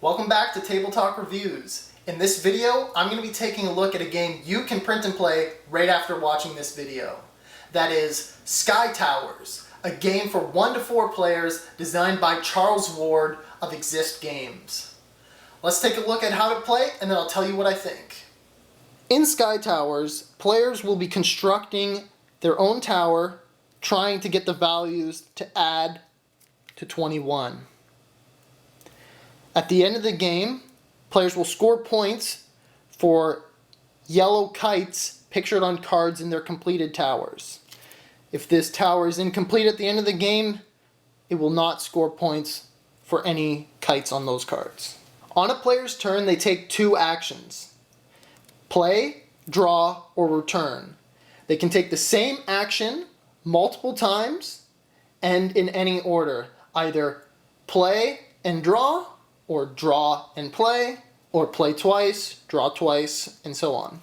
Welcome back to Table Talk Reviews. In this video, I'm going to be taking a look at a game you can print and play right after watching this video. That is Sky Towers, a game for 1 to 4 players designed by Charles Ward of Ex1st Games. Let's take a look at how to play and then I'll tell you what I think. In Sky Towers, players will be constructing their own tower, trying to get the values to add to 21. At the end of the game, players will score points for yellow kites pictured on cards in their completed towers. If this tower is incomplete at the end of the game, it will not score points for any kites on those cards. On a player's turn, they take 2 actions: play, draw, or return. They can take the same action multiple times and in any order, either play and draw, or draw and play, or play twice, draw twice, and so on.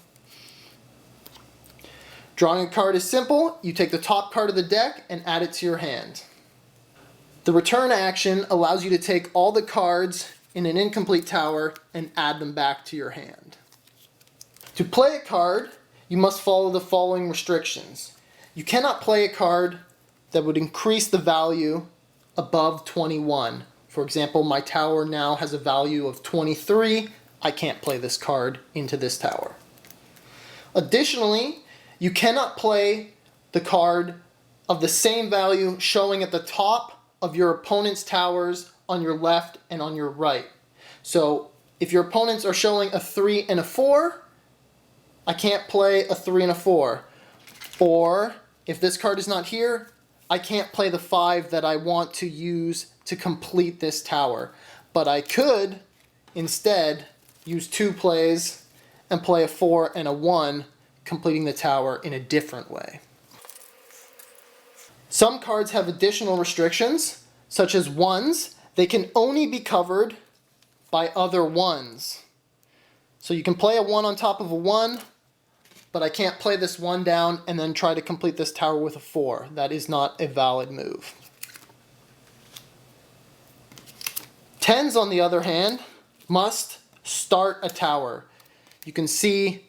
Drawing a card is simple. You take the top card of the deck and add it to your hand. The return action allows you to take all the cards in an incomplete tower and add them back to your hand. To play a card, you must follow the following restrictions. You cannot play a card that would increase the value above 21. For example, my tower now has a value of 23. I can't play this card into this tower. Additionally, you cannot play the card of the same value showing at the top of your opponent's towers on your left and on your right. So if your opponents are showing a 3 and a 4, I can't play a 3 and a 4. Or if this card is not here, I can't play the 5 that I want to use to complete this tower. But I could instead use 2 plays and play a 4 and a 1, completing the tower in a different way. Some cards have additional restrictions, such as 1s. They can only be covered by other 1s. So you can play a 1 on top of a 1, but I can't play this 1 down and then try to complete this tower with a 4. That is not a valid move. 10s, on the other hand, must start a tower. You can see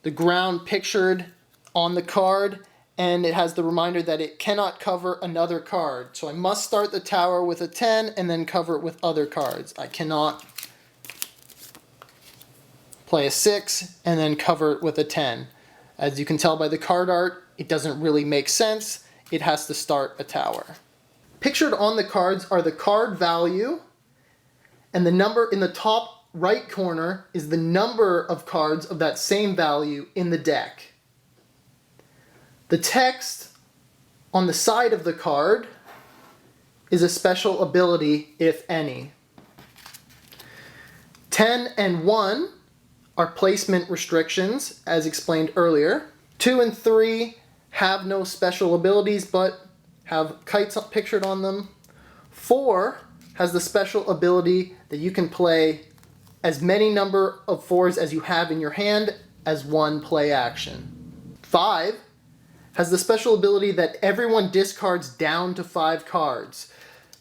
the ground pictured on the card, and it has the reminder that it cannot cover another card. So I must start the tower with a 10 and then cover it with other cards. I cannot play a 6 and then cover it with a 10. As you can tell by the card art, it doesn't really make sense. It has to start a tower. Pictured on the cards are the card value, and the number in the top right corner is the number of cards of that same value in the deck. The text on the side of the card is a special ability, if any. 10 and 1 are placement restrictions, as explained earlier. 2 and 3 have no special abilities, but have kites pictured on them. 4 has the special ability that you can play as many number of 4s as you have in your hand as 1 play action. 5 has the special ability that everyone discards down to 5 cards.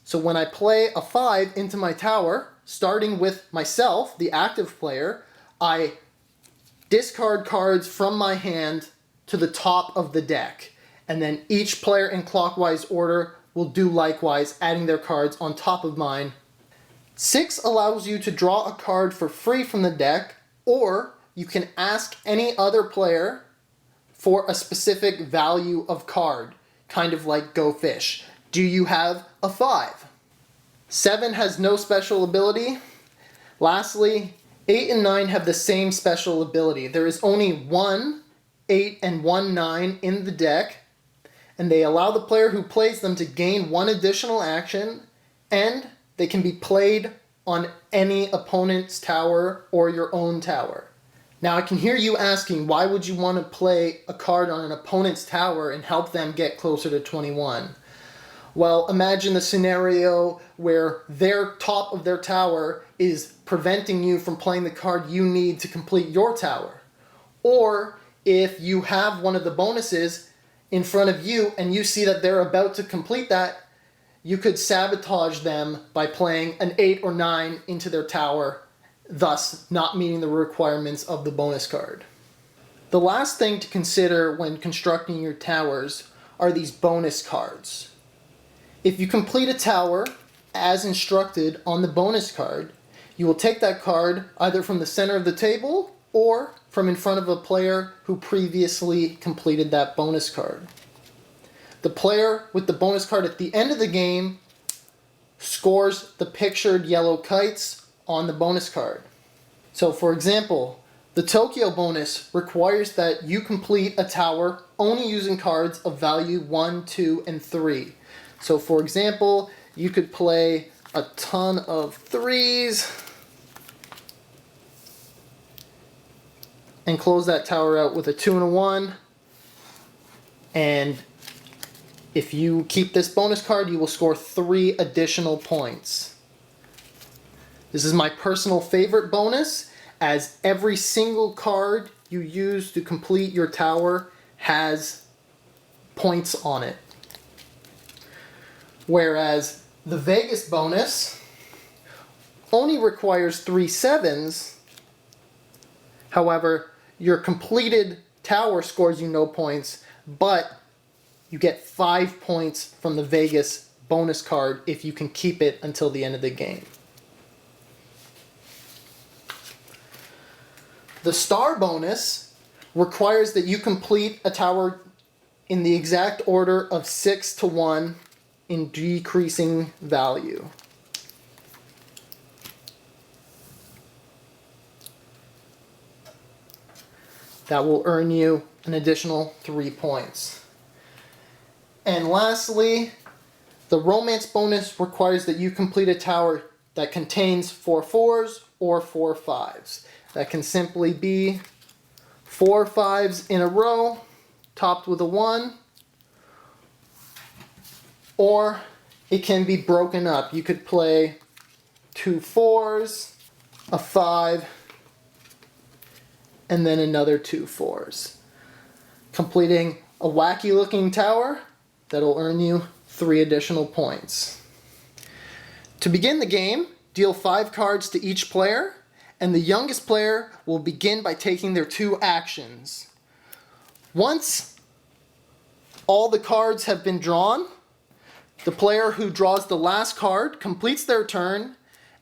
So when I play a 5 into my tower, starting with myself, the active player, I discard cards from my hand to the top of the deck. And then each player in clockwise order will do likewise, adding their cards on top of mine. 6 allows you to draw a card for free from the deck, or you can ask any other player for a specific value of card, kind of like Go Fish. Do you have a 5? 7 has no special ability. Lastly, 8 and 9 have the same special ability. There is only 1 8 and 1 9 in the deck, and they allow the player who plays them to gain 1 additional action, and they can be played on any opponent's tower or your own tower. Now I can hear you asking, why would you want to play a card on an opponent's tower and help them get closer to 21? Well, imagine the scenario where their top of their tower is preventing you from playing the card you need to complete your tower. Or if you have one of the bonuses in front of you and you see that they're about to complete that, you could sabotage them by playing an 8 or 9 into their tower, thus not meeting the requirements of the bonus card. The last thing to consider when constructing your towers are these bonus cards. If you complete a tower as instructed on the bonus card, you will take that card either from the center of the table or from in front of a player who previously completed that bonus card. The player with the bonus card at the end of the game scores the pictured yellow kites on the bonus card. So for example, the Tokyo bonus requires that you complete a tower only using cards of value 1, 2, and 3. So for example, you could play a ton of 3s and close that tower out with a 2 and a 1. And if you keep this bonus card, you will score 3 additional points. This is my personal favorite bonus, as every single card you use to complete your tower has points on it. Whereas the Vegas bonus only requires 3 7s. However, your completed tower scores you no points, but you get 5 points from the Vegas bonus card if you can keep it until the end of the game. The star bonus requires that you complete a tower in the exact order of 6 to 1 in decreasing value. That will earn you an additional 3 points. And lastly, the romance bonus requires that you complete a tower that contains 4 4s or 4 5s. That can simply be 4 5s in a row, topped with a 1, or it can be broken up. You could play 2 4s, a 5, and then another 2 4s, completing a wacky looking tower that'll earn you 3 additional points. To begin the game, deal 5 cards to each player, and the youngest player will begin by taking their 2 actions. Once all the cards have been drawn, the player who draws the last card completes their turn,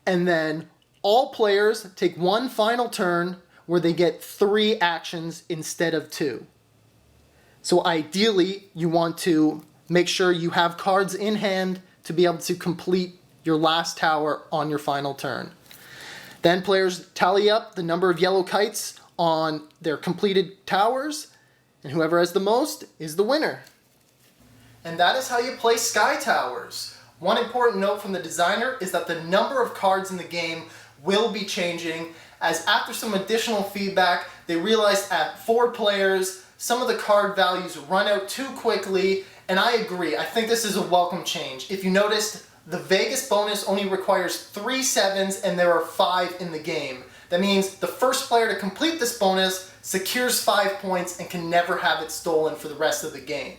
and then all players take one final turn where they get 3 actions instead of 2. So ideally, you want to make sure you have cards in hand to be able to complete your last tower on your final turn. Then players tally up the number of yellow kites on their completed towers, and whoever has the most is the winner. And that is how you play Sky Towers. One important note from the designer is that the number of cards in the game will be changing, as after some additional feedback, they realized at 4 players, some of the card values run out too quickly, and I agree. I think this is a welcome change. If you noticed, the Vegas bonus only requires 3 7s and there are 5 in the game. That means the first player to complete this bonus secures 5 points and can never have it stolen for the rest of the game.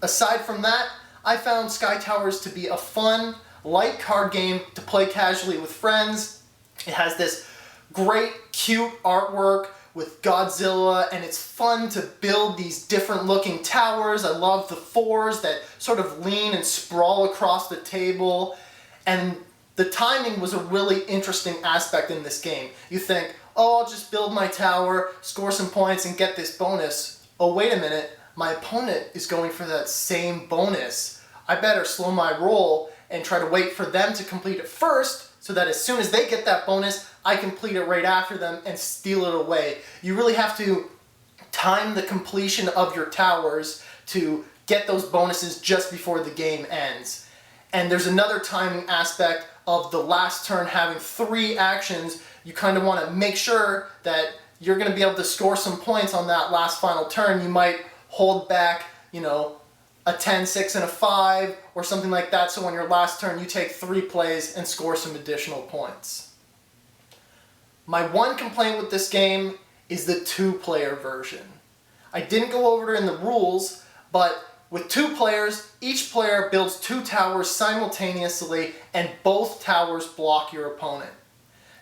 Aside from that, I found Sky Towers to be a fun, light card game to play casually with friends. It has this great, cute artwork with Godzilla, and it's fun to build these different looking towers. I love the 4s that sort of lean and sprawl across the table, and the timing was a really interesting aspect in this game. You think, oh, I'll just build my tower, score some points, and get this bonus. Oh, wait a minute, my opponent is going for that same bonus. I better slow my roll and try to wait for them to complete it first, so that as soon as they get that bonus, I complete it right after them and steal it away. You really have to time the completion of your towers to get those bonuses just before the game ends. And there's another timing aspect of the last turn having 3 actions. You kind of want to make sure that you're going to be able to score some points on that last final turn. You might hold back, a 10, 6, and a 5 or something like that, so on your last turn you take 3 plays and score some additional points. My one complaint with this game is the 2-player version. I didn't go over it in the rules, but with 2 players, each player builds 2 towers simultaneously and both towers block your opponent.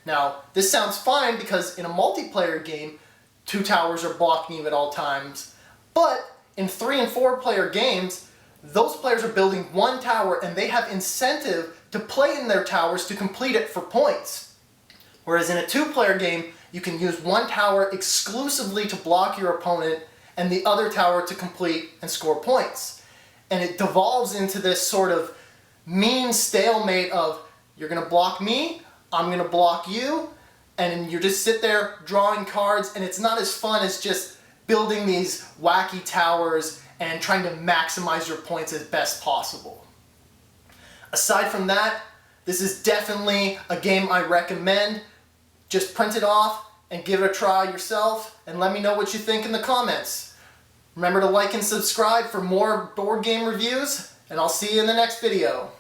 Now, this sounds fine because in a multiplayer game, 2 towers are blocking you at all times. But in 3 and 4 player games, those players are building 1 tower and they have incentive to play in their towers to complete it for points. Whereas in a 2-player game, you can use 1 tower exclusively to block your opponent and the other tower to complete and score points. And it devolves into this sort of mean stalemate of, you're going to block me, I'm going to block you, and you just sit there drawing cards, and it's not as fun as just building these wacky towers and trying to maximize your points as best possible. Aside from that, this is definitely a game I recommend. Just print it off and give it a try yourself, and let me know what you think in the comments. Remember to like and subscribe for more board game reviews, and I'll see you in the next video.